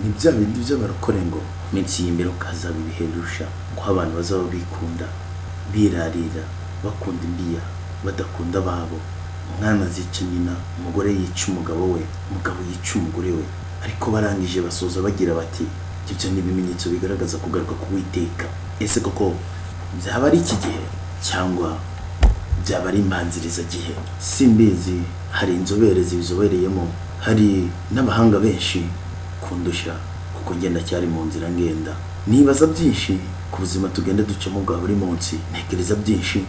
ni bya bindi by'abarokore ngo minsi y'imbere ukazaba ibiherusha ngo abantu bazaba bikunda birarira bakunda imbiya badakunda babo. Umwana azica nyina, umugore yica umugabo we, umugabo yica umugore we, ariko barangije basoza bagira bati ibyo ni ibimenyetso bigaragaza kugaruka k'Uwiteka. Ese koko byaba ari iki gihe cyangwa byaba ari imbanziriza gihe? Simbizi. Hari inzobere zibizobereyemo, hari n'abahanga benshi kundusha kuko ngenda cyari mu nzira ngenda nibaza byinshi ku buzima tugenda ducamo bwa buri munsi, ntekereza byinshi,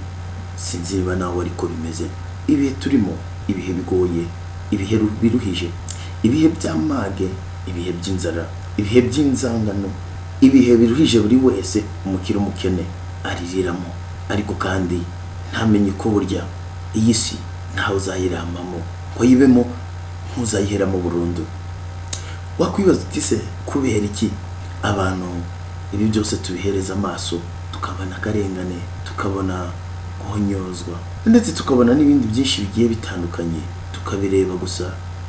sinziba nawe ariko bimeze. Ibihe turimo, ibihe bigoye, ibihe biruhije, ibihe by'amage, ibihe by'inzara, ibihe by'inzangano, ibihe biruhije buri wese, umukire umukene aririramo, ariko kandi ntamenye ko burya iyi si ntawe uzayiramamo ngo yibemo ntuzayiheramo burundu. Wakwibaza uti se kubera iki abantu ibi byose tubihereza amaso, tukabona akarengane, tukabona guhonyozwa, ndetse tukabona n'ibindi byinshi bigiye bitandukanye, tukabireba gusa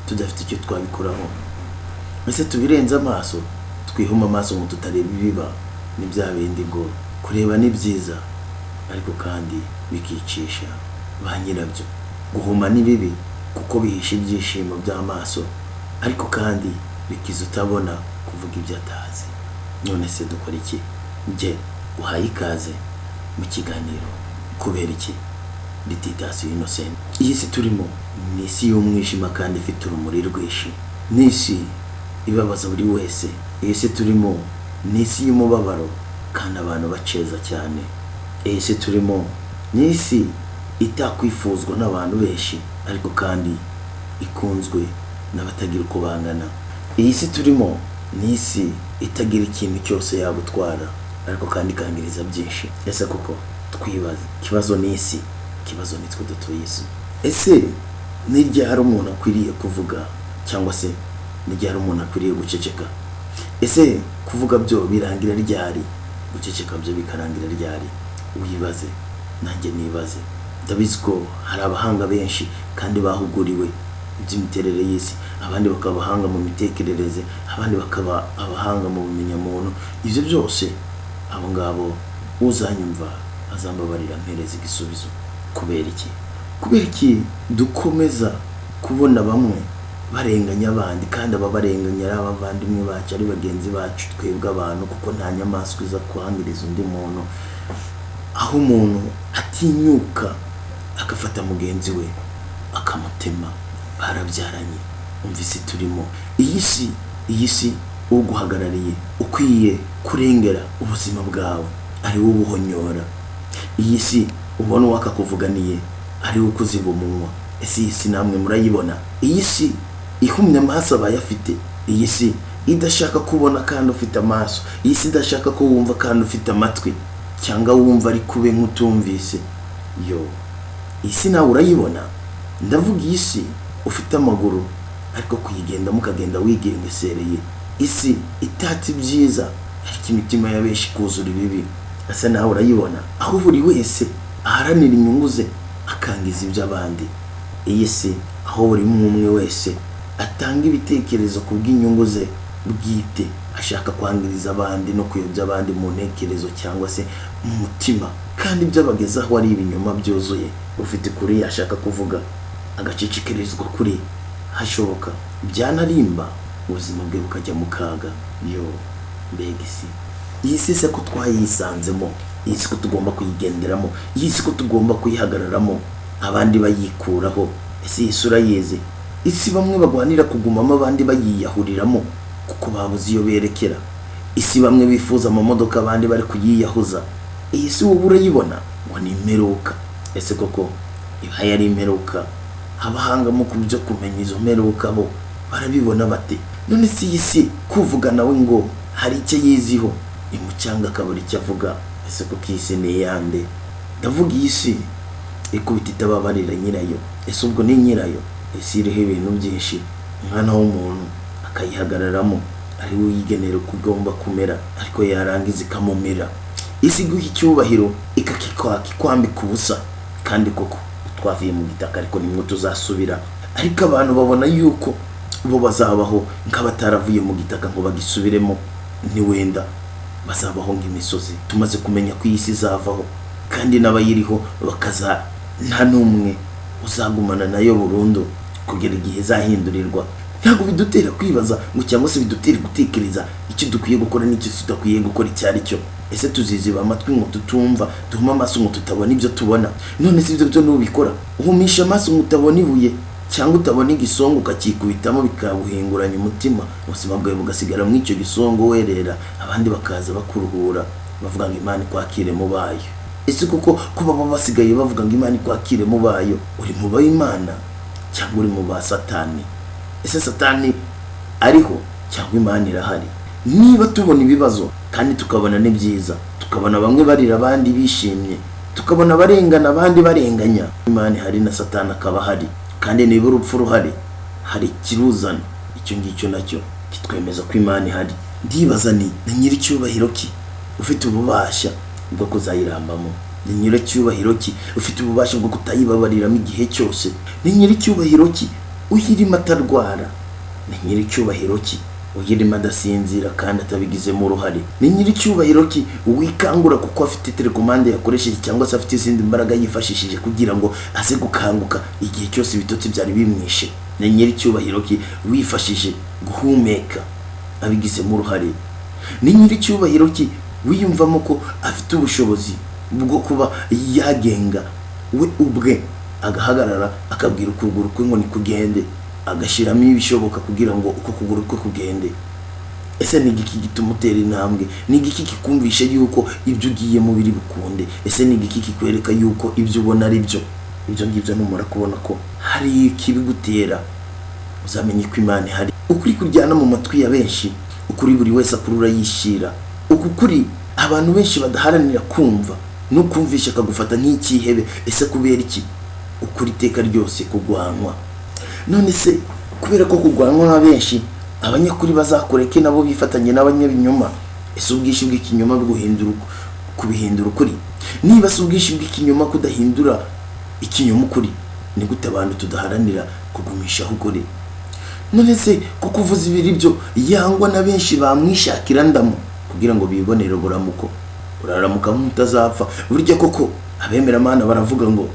tudafite icyo twabikoraho? Ese tubirenze amaso, twihuma amaso ngo tutareba ibiba? Ni bya bindi ngo kureba ni byiza ariko kandi bikicisha ba nyirabyo. Guhuma ni bibi kuko bihisha ibyishimo by'amaso, ariko kandi bikiza utabona kuvuga ibyo atazi. None se dukora iki? Nge uhaye ikaze mu kiganiro kubera iki Dititasi Innocent. Iyi si turimo ni isi y'umwijima kandi ifite urumuri rwinshi, ni isi ibabaza buri wese. Iyi si turimo ni isi y'umubabaro kandi abantu baceza cyane. Iyi si turimo ni isi itakwifuzwa n'abantu benshi ariko kandi ikunzwe n'abatagira uko bangana. Iyi si turimo ni isi itagira ikintu cyose yagutwara ariko kandi ikangiriza byinshi. Ese koko twibaza, ikibazo ni isi, ikibazo ni twe dutuye isi. Ese ni ryari umuntu akwiriye kuvuga cyangwa se ni ryari umuntu akwiriye guceceka? Ese kuvuga byo birangira ryari, guceceka byo bikarangira ryari? Wibaze nanjye nibaze. Ndabizi ko hari abahanga benshi kandi bahuguriwe iby'imiterere y'isi, abandi bakaba abahanga mu mitekerereze, abandi bakaba abahanga mu bumenyamuntu. Ibyo byose abo ngabo uzanyumva azambabarira mpereza igisubizo. Kubera iki? Kubera iki dukomeza kubona bamwe barenganya abandi kandi ababarenganya ari abavandimwe bacu, ari bagenzi bacu, twebwe abantu, kuko nta nyamaswa iza kwangiriza undi muntu. Aho umuntu atinyuka agafata mugenzi we akamutema, barabyaranye. Umvise turimo iyi si uguhagarariye ukwiye kurengera ubuzima bwawe ari wo buhonyora. Iyi si ubona wakakuvuganiye ari wo kuziba umunwa. Ese iyi si namwe murayibona? Iyi si ihumye amaso abayafite, iyi si idashaka kubona kandi ufite amaso, iyi si idashaka ko wumva kandi ufite amatwi, cyangwa wumva ari kube nk'utumvise. Yo, iyi si nawe urayibona? Ndavuga iyi si ufite amaguru ariko kuyigenda mukagenda wigengesereye. Isi itatse ibyiza ariko imitima yabeshi kuzura ibibi. Ese nawe urayibona? Aho buri wese aharanira inyungu ze akangiza iby'abandi. Iyi si aho buri umwe wese atanga ibitekerezo ku bw'inyungu ze bwite, ashaka kwangiriza abandi no kuyobya abandi mu ntekerezo cyangwa se mu mutima, kandi by'abagezaho ari ibinyoma byuzuye. Ufite kuri yashaka kuvuga agacicikirizwa kuri hashoboka byanarimba ubuzima bwe bukajya mu kaga. Yo, mbega isi! Iyi si se ko twayisanzemo, iyi si ko tugomba kuyigenderamo, iyi si ko tugomba kuyihagararamo, abandi bayikuraho. Ese iyi sura yeze? Isi bamwe bagwanira kugumamo abandi bayiyahuriramo kuko babuze iyo berekera. Isi bamwe bifuza amamodoka abandi bari kuyiyahuza. Iyi si wowe urayibona ngo ni imperuka? Ese koko iba yari imperuka? Abahanga mu kubyo kumenya izo mperuka bo barabibona bate? None si iyi si kuvuga nawe ngo hari icyo yiziho imucyanga akabura icyo avuga? Ese koko iyi si ni yande? Ndavuga iyi si ikubita itababarira nyirayo. Ese ubwo ni nyirayo? Ese iriho ibintu byinshi, umwana w'umuntu akayihagararamo ari we yigenera uko ugomba kumera, ariko yarangiza ikamumira. Isi guha icyubahiro ikakikwambika ubusa, kandi koko twavuye mu gitaka ariko nimwe tuzasubira. Ariko abantu babona yuko bo bazabaho nk'abataravuye mu gitaka ngo bagisubiremo, ni wenda bazabaho nk'imisozi tumaze kumenya ko iyi si izavaho, kandi n'abayiriho bakaza nta n'umwe uzagumana nayo burundu kugera igihe izahindurirwa. Ntabwo bidutera kwibaza ngo cyangwa se bidutera gutekereza icyo dukwiye gukora n'icyo tudakwiye gukora icyo ari cyo. Ese tuziziba amatwi ngo tutumva, duhuma amaso ngo tutabona ibyo tubona? None si ibyo byo nubikora uhumisha amaso ngo utabona ibuye cyangwa utabona igisongo ukakikubitamo bikaguhinguranya umutima, ubuzima bwawe bugasigara mu icyo gisongo werera, abandi bakaza bakuruhura bavuga ngo Imana ikwakire mu bayo. Ese kuko baba basigaye bavuga ngo Imana ikwakire mu bayo, uri mu b'Imana cyangwa uri mu ba Satani? Ese Satani ariho cyangwa Imana irahari? Niba tubona ibibazo kandi tukabona ni byiza, tukabona bamwe barira abandi bishimye, tukabona barengana abandi barenganya, Imana ihari na Satani akaba hari, kandi niba urupfu ruhari hari ikiruzana, icyo ngicyo nacyo kitwemeza ko Imana ihari. Ndibaza ni nyiri cyubahiro ki ufite ububasha bwo kuzayirambamo? Ni nyiri cyubahiro ki ufite ububasha bwo kutayibabariramo igihe cyose? Ni nyiri cyubahiro ki uyirimo atarwara? Ni nyiri cyubahiro ki uyirimo adasinzira kandi atabigizemo uruhare? Ni nyiri cyubahiro ki wikangura kuko afite telekomande yakoresheje cyangwa se afite izindi mbaraga yifashishije kugira ngo aze gukanguka igihe cyose ibitotsi byari bimwishe? Ni nyiri cyubahiro ki wifashije guhumeka abigizemo uruhare? Ni nyiri cyubahiro ki wiyumvamo ko afite ubushobozi bwo kuba yagenga we ubwe, agahagarara akabwira ukuguru kwe ngo nikugende, agashiramo ibishoboka kugira ngo uko kuguru kwe kugende? Ese ni igiki gituma utera intambwe? Ni igiki kikumvisha yuko ibyo ugiye mu biri bukunde? Ese ni igiki kikwereka yuko ibyo ubona ari byo? Ibyo ngibyo numara kubona ko hari ikibigutera, uzamenye ko Imana ihari. Ukuri kuryana mu matwi ya benshi, ukuri buri wese akurura yishira, ukuri abantu benshi badaharanira kumva no kumvisha akagufata nk'ikihebe. Ese kubera iki ukuri iteka ryose kugwanwa? None se kubera ko kugwanwa na benshi, abanyakuri bazakoreke nabo bifatanye n'abanyabinyoma? Ese ubwishyu bw'ikinyoma bwuhindura kubihindura ukuri? Niba se ubwishyu bw'ikinyoma kudahindura ikinyoma ukuri, ni gute abantu tudaharanira kugumishaho ukuri? None se ko kuvuza ibiri byo yangwa na benshi bamwishakira ndamu kugira ngo bibonere buramuko, uraramuka mutazapfa? Burya koko abemera Imana baravuga ngo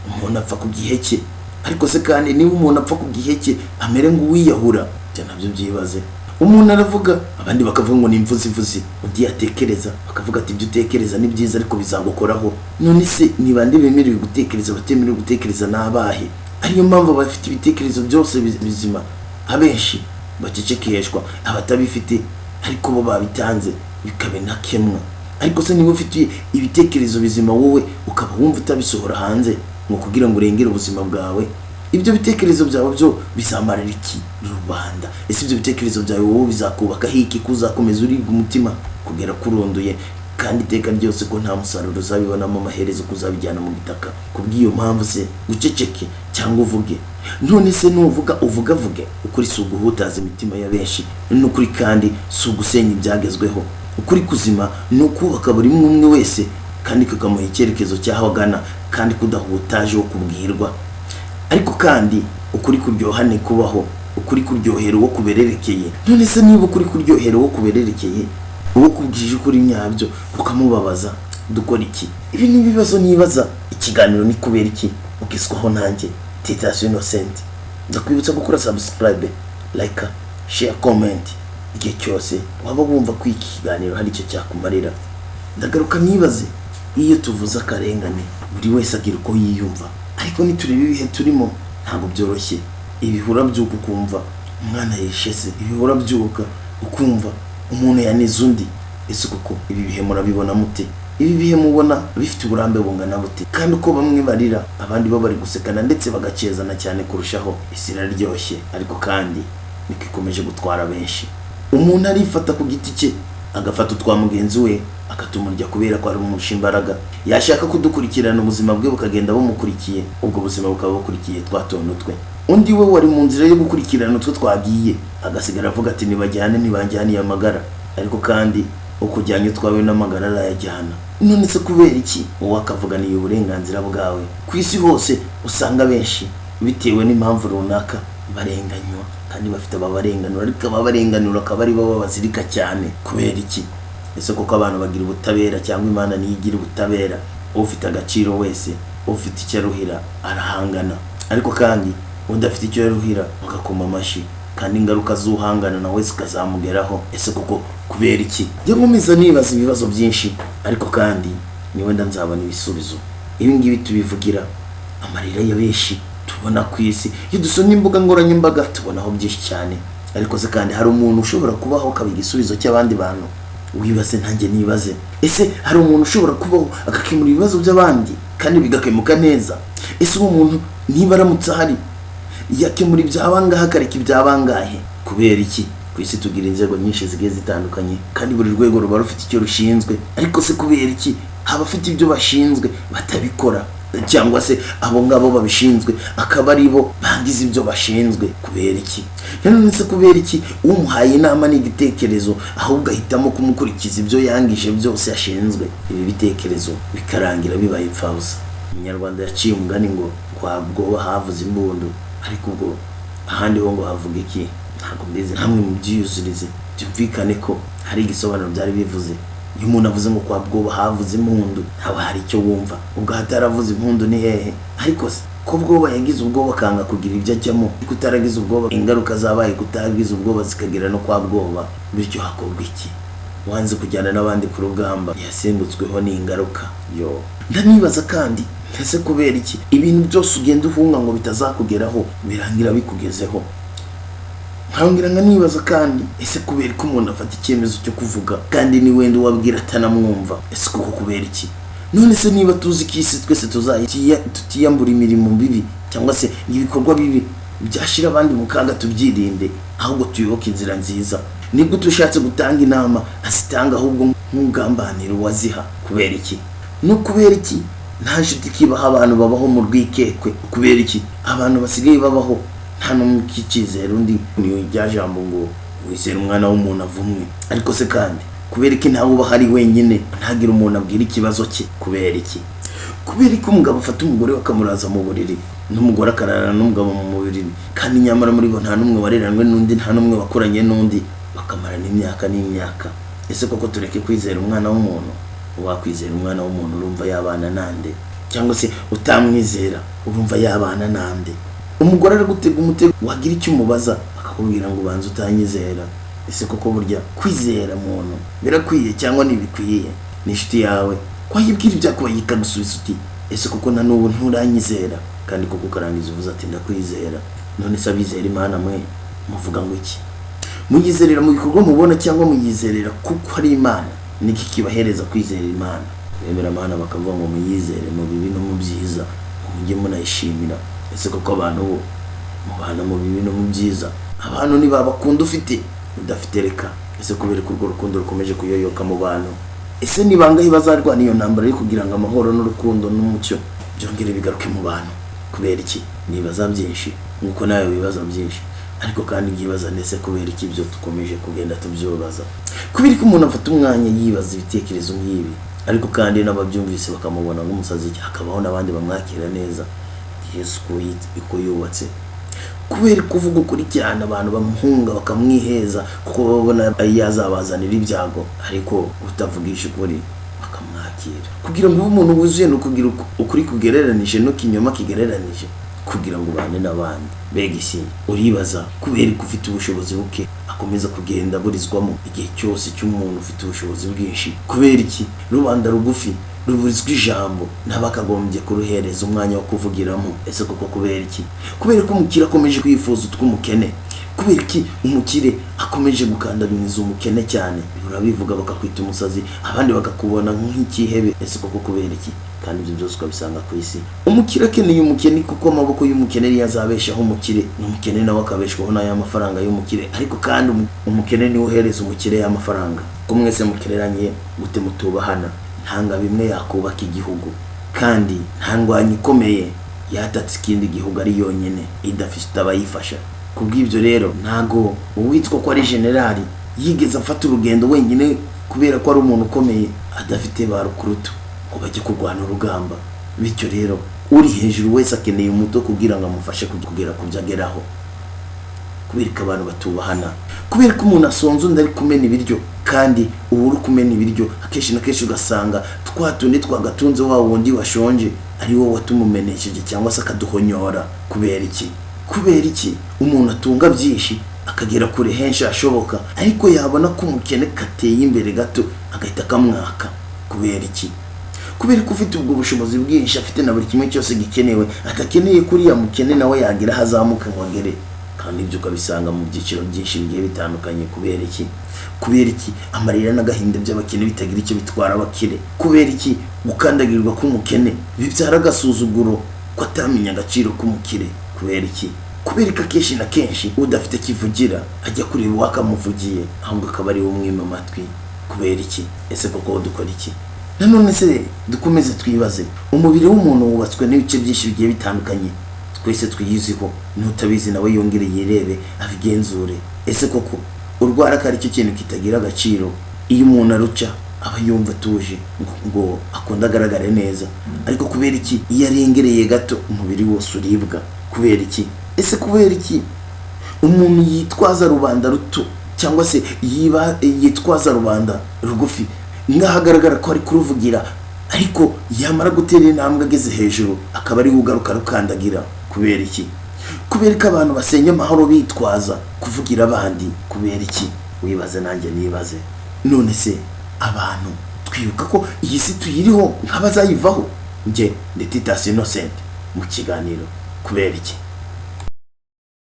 umuntu apfa ku gihe cye, ariko se kandi niba umuntu apfa ku gihe cye amere ngo uwiyahura, byo nabyo byibaze. Umuntu aravuga, abandi bakavuga ngo ni imvuzivuzi, undi yatekereza bakavuga ati ibyo utekereza ni byiza ariko bizagukoraho. None se niba ndi bemerewe gutekereza, batemerewe gutekereza n'abahe? Ariyo mpamvu bafite ibitekerezo byose bizima abenshi bacecekeshwa, abatabifite ariko bo babitanze bikabe nakemwa. Ariko se niba ufite ibitekerezo bizima wowe ukaba wumva utabisohora hanze ngo kugira ngo urengere ubuzima bwawe, ibyo bitekerezo byawe byo bizamarira iki rubanda? Ese ibyo bitekerezo byawe wowe bizakubaka hiki kuzakomeza uribwa umutima kugera kurondoye, kandi iteka ryose ko nta musaruro uzabibonamo, amaherezo kuzabijyana mu gitaka? Kubw'iyo mpamvu se uceceke cyangwa uvuge? None se nuvuga uvugavuge, ukuri si uguhutaza imitima ya benshi, n'ukuri kandi si ugusenya ibyagezweho. Ukuri kuzima ni ukubaka buri umwe wese kandi kakamuha icyerekezo cy'aho agana, kandi kudahutaje wo kubwirwa. Ariko kandi ukuri kuryohane kubaho, ukuri kuryohera uwo kubererekeye. None se niba ukuri kuryohera uwo kubererekeye, uwo kubwije ukuri nyabyo ukamubabaza, dukora iki? Ibi ni ibibazo nibaza. Ikiganiro ni kubera iki ukiswaho nanjye Titus Innocent. Ndakwibutsa gukora subscribe, like, share, comment igihe cyose waba wumva ko iki kiganiro hari icyo cyakumarira. Ndagaruka nibaze, iyo tuvuza akarengane buri wese agira uko yiyumva, ariko nitureba ibihe turimo ntabwo byoroshye. Ibihura byuka ukumva umwana yishese, ibihura byuka ukumva umuntu yanize undi. Ese koko ibi bihe murabibona mute? Ibi bihe mubona bifite uburambe bungana bute? Kandi uko bamwe barira abandi bo bari gusekana ndetse bagacezana cyane kurushaho, isi iraryoshye ariko kandi niko ikomeje gutwara benshi. Umuntu arifata ku giti cye agafata utwa mugenzi we akatumurya kubera ko ari umurusha imbaraga. Yashaka kudukurikirana ubuzima bwe bukagenda bumukurikiye, ubwo buzima bukaba bukurikiye twatonutwe. Undi we wari mu nzira yo gukurikirana utwo twagiye agasigara avuga ati nibajyaniye amagara, ariko kandi ukujyanye twawe n'amagara arayajyana. None se kubera iki wowe akavuganiye uburenganzira bwawe? Ku isi hose usanga benshi bitewe n'impamvu runaka barenganywa kandi bafite ababarenganura, ariko ababarenganura akaba ari bo babazirika cyane. Kubera iki? Ese koko abantu bagira ubutabera cyangwa Imana niyo igira ubutabera? Ufite agaciro wese, ufite icyo aruhira arahangana, ariko kandi udafite icyo aruhira bagakoma amashyi, kandi ingaruka z'uhangana nawe zikazamugeraho. Ese koko kubera iki? Njye nkomeza nibaza ibibazo byinshi, ariko kandi ni wenda nzabona ibisubizo. Ibi ngibi tubivugira amarira ya benshi tubona ku isi, iyo dusomye imbuga nkoranyambaga tubonaho byinshi cyane, ariko se kandi hari umuntu ushobora kubaho akaba igisubizo cy'abandi bantu? Wibaze nanjye nibaze, ese hari umuntu ushobora kubaho agakemura ibibazo by'abandi kandi bigakemuka neza? Ese uwo muntu niba aramutse ahari yakemura ibyabangahe akareka ibyabangahe? Kubera iki? Ku isi tugira inzego nyinshi zigiye zitandukanye, kandi buri rwego ruba rufite icyo rushinzwe, ariko se kubera iki abafite ibyo bashinzwe batabikora, cyangwa se abo ngabo babishinzwe akaba ari bo bangiza ibyo bashinzwe? Kubera iki? None se kubera iki umuhaye inama n'igitekerezo ahubwo ahitamo kumukurikiza ibyo yangije byose yashinzwe? Ibi bitekerezo bikarangira bibaye impfabusa. Umunyarwanda yaciye umugani ngo kwa bwoba havuze imbundu, ariko ubwo ahandi ho ngo havuga iki ntabwo mbizi. Namwe mu byiyuzurize byumvikane ko hari igisobanuro byari bivuze. Iyo umuntu avuze ngo kwa bwoba havuze impundu, haba hari icyo wumva. Ubwo hataravuze impundu ni hehe? Ariko se ko bwoba yagize ubwoba akanga kugira ibyo ajyamo, kutaragize ubwoba ingaruka zabaye kutagize ubwoba zikagera no kwa bwoba, bityo hakorwa iki? Wanze kujyana n'abandi ku rugamba yasimbutsweho n'ingaruka. Yo ndanibaza kandi, ese kubera iki ibintu byose ugenda uhunga ngo bitazakugeraho birangira bikugezeho? Nkangiranga nibaza kandi, ese kubera ko umuntu afata icyemezo cyo kuvuga kandi ni wenda wabwira atanamwumva? Ese koko kubera iki? None se niba tuzi ko isi twese tutiyambura imirimo mibi cyangwa se ibikorwa bibi byashira abandi mu kaga, tubyirinde ahubwo tuyoboke inzira nziza. Nibwo tushatse gutanga inama azitanga ahubwo nk'ugambanira uwaziha? Kubera iki? No kubera iki nta nshuti kibaho abantu babaho mu rwikekwe? Kubera iki abantu basigaye babaho nta n'umwe ukikizera undi? Niyo rya jambo ngo wizera umwana w'umuntu avumwe. Ariko se kandi kubera iki ntawe uba hari wenyine ntagire umuntu abwira ikibazo cye? Kubera iki? Kubera ko umugabo afata umugore bakamuraza mu buriri, n'umugore akararana n'umugabo mu buriri, kandi nyamara muri bo nta n'umwe wareranwe n'undi, nta n'umwe wakoranye n'undi, bakamarana imyaka n'imyaka? Ese koko tureke kwizera umwana w'umuntu? Wakwizera umwana w'umuntu urumva yabana nande? Cyangwa se utamwizera urumva yabana nande? Umugore aragutega umutego, wagira icyo umubaza akakubwira ngo ubanze utanyizera. Ese koko burya kwizera umuntu birakwiye cyangwa ntibikwiye? Ni inshuti yawe kwayibwira ibyakuba yikagusubiza uti ese koko na n'ubu nturanyizera? Kandi koko ukarangiza uvuze ati ndakwizera. None se abizera Imana mwe muvuga ngo iki? Muyizerera mu bikorwa mubona cyangwa muyizerera kuko ari Imana? Niki kibahereza kwizera Imana? Bemera Imana bakavuga ngo muyizere mu bibi no mu byiza, mujye munayishimira. Ese koko abantu bo mubana mu bibi no mu byiza? Abantu ni babakunda ufite udafite reka? Ese kubera ko urwo rukundo rukomeje kuyoyoka mu bantu, ese ni bangahe bazarwana iyo ntambara yo kugira ngo amahoro n'urukundo n'umucyo byongere bigaruke mu bantu? Kubera iki? Nibaza byinshi nkuko nawe wibaza byinshi, ariko kandi ngibaza nese kubera iki ibyo tukomeje kugenda tubyobaza? Kubera ko umuntu afata umwanya yibaza ibitekerezo nk'ibi, ariko kandi n'ababyumvise bakamubona nk'umusazi, hakabaho n'abandi bamwakira neza Yesu uko yubatse? Kubera kuvuga ukuri cyane abantu bamuhunga bakamwiheza kuko babona yazabazanira ibyago, ariko utavugisha ukuri bakamwakira? Kugira ngo umuntu wuzuye no kugira ukuri kugereranije no kinyoma kigereranije, kugira ngo ubane n'abandi. Mbega isi uribaza kubera ko ufite ubushobozi buke akomeza kugenda burizwamo igihe cyose cy'umuntu ufite ubushobozi bwinshi? Kubera iki rubanda rugufi ruburizwa ijambo ntabakagombye kuruhereza umwanya wo kuvugiramo? Ese koko kubera iki? Kubera ko umukire akomeje kwifuza utw'umukene? Kubera iki umukire akomeje gukandamiza umukene cyane? Urabivuga bakakwita umusazi, abandi bakakubona nk'ikihebe. Ese koko kubera iki? Kandi ibyo byose ukabisanga ku isi. Umukire akeneye umukene kuko amaboko y'umukene niyo azabeshaho umukire, n'umukene nawe akabeshwaho n'aya mafaranga y'umukire. Ariko kandi umukene niwe uhereza umukire y'amafaranga. Ko mwese mukereranye gute mutubahana? Ntanga bimwe yakubaka igihugu, kandi ntangwanya ikomeye yatatse ikindi gihugu ari yonyine idafite abayifasha. Kubw'ibyo rero ntago uwitwa ko ari generali yigeze afata urugendo wenyine kubera ko ari umuntu ukomeye adafite ba rukurutu ngo bajye kurwana urugamba. Bityo rero uri hejuru wese akeneye umuto kugira ngo amufashe kugera ku byo ageraho. kubera ko abantu batubahana, kubera ko umuntu asonze undi ari kumena ibiryo, kandi ubu uri kumena ibiryo akenshi na kenshi ugasanga twatundi twagatunze wa wundi washonje ari wowe watumumenesheje cyangwa se akaduhonyora. kubera iki umuntu atunga byinshi akagera kure henshi ashoboka, ariko yabona ko umukene kateye imbere gato agahita akamwaka? kubera ko ufite ubwo bushobozi bwinshi, afite na buri kimwe cyose gikenewe, atakeneye kuriya mukene nawe yagira hazamuka ngo agere. kandi ibyo ukabisanga mu byiciro byinshi bigiye bitandukanye. kubera iki amarira n'agahinda by'abakene bitagira icyo bitwara abakire? kubera iki gukandagirirwa k'umukene bibyara agasuzuguro ko atamenya agaciro k'umukire? kubera ko akenshi na kenshi udafite kivugira ajya kureba uwakamuvugiye, ahubwo akaba ari umwima amatwi. ese koko dukora iki? nanone se dukomeze twibaze, umubiri w'umuntu wubatswe n'ibice byinshi bigiye bitandukanye, twese twiyiziho. n'utabizi nawe yongere yirebe abigenzure. ese koko urwara ko ari cyo kintu kitagira agaciro? iyo umuntu aruca aba yumva atuje ngo akunda agaragare neza, ariko kubera iki iyo arengereye gato umubiri wose uribwa? ese kubera iki umuntu yitwaza rubanda ruto cyangwa se yitwaza rubanda rugufi ngaho agaragara ko ari kuruvugira, ariko yamara gutera intambwe ageze hejuru akaba ari ugaruka rukandagira? kubera ko abantu basenya amahoro bitwaza kuvugira abandi? wibaze nanjye nibaze. none se abantu twibuka ko iyi si tuyiriho nk'abazayivaho? njye ndi Titus Innocent mu kiganiro kubera iki.